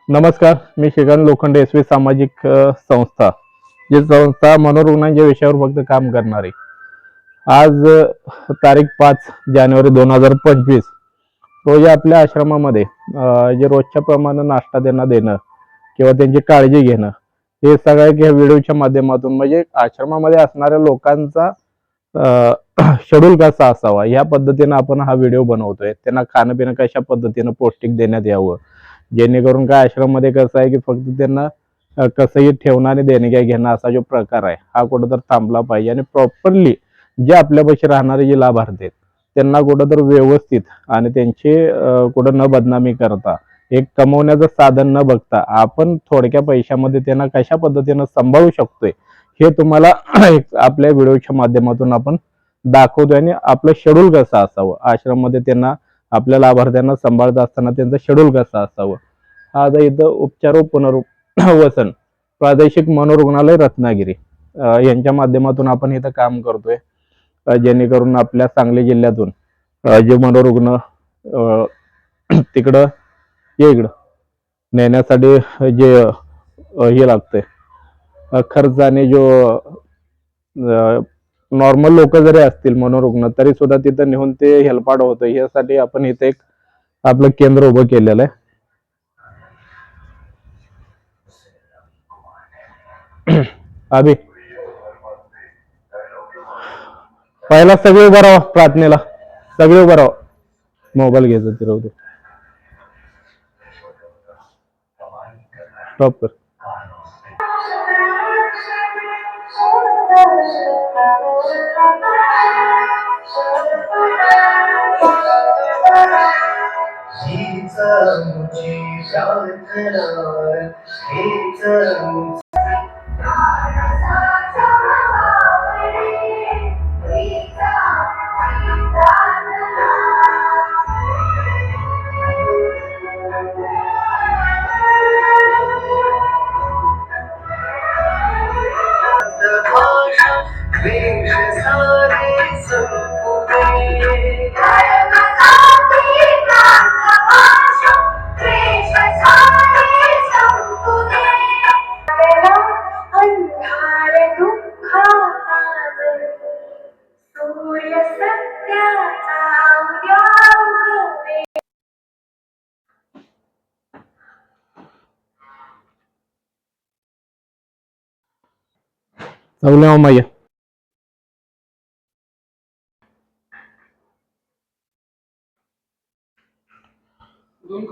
नमस्कार, मी Shrikant Lokhande, S V सामाजिक संस्था, जी संस्था मनोरुग्णांच्या विषयावर फक्त काम करणार आहे. आज तारीख 5 जानेवारी 2025 रोजी आपल्या आश्रमामध्ये जे रोजच्या प्रमाणे नाश्ता त्यांना देणं किंवा त्यांची काळजी घेणं, हे सगळ्या व्हिडिओच्या माध्यमातून म्हणजे आश्रमामध्ये असणाऱ्या लोकांचा शेड्यूल कसा असावा या पद्धतीने आपण हा व्हिडिओ बनवतोय. त्यांना खाणं पिणं कशा पद्धतीनं पौष्टिक देण्यात यावं, जेणेकरून काय आश्रममध्ये कसं आहे की फक्त त्यांना कसंही ठेवणं आणि देणग्या घेणं असा जो प्रकार आहे हा कुठं तर थांबला पाहिजे. आणि प्रॉपरली जे आपल्यापाशी राहणारे जे लाभार्थी आहेत त्यांना कुठं तर व्यवस्थित आणि त्यांचे कुठं न बदनामी करता एक कमवण्याचं साधन न बघता आपण थोडक्या पैशामध्ये त्यांना कशा पद्धतीनं सांभाळू शकतोय हे तुम्हाला आपल्या व्हिडिओच्या माध्यमातून आपण दाखवतोय. आणि आपलं शेड्यूल कसं असावं आश्रममध्ये त्यांना आपल्या लाभार्थ्यांना सांभाळत असताना त्यांचं शेड्यूल कसं असावं. आज इथं उपचार व पुनर्वसन प्रादेशिक मनोरुग्णालय रत्नागिरी यांच्या माध्यमातून आपण इथं काम करतोय. जेणेकरून आपल्या सांगली जिल्ह्यातून जे मनोरुग्ण तिकडं इकडं नेण्यासाठी जे हे लागतंय खर्च आणि जो नॉर्मल लोक जरी असतील मनोरुग्ण तरी सुद्धा तिथं नेऊन ते हेल्पाड होतं. यासाठी आपण इथे एक आपलं केंद्र उभं केलेलं आहे. अभि पहिला सगळे उभं राहा, प्रार्थनेला सगळे उभं राहा. मोबाईल घ्यायचं तिरवतो स्टॉप कर. Saulema Maya. दोन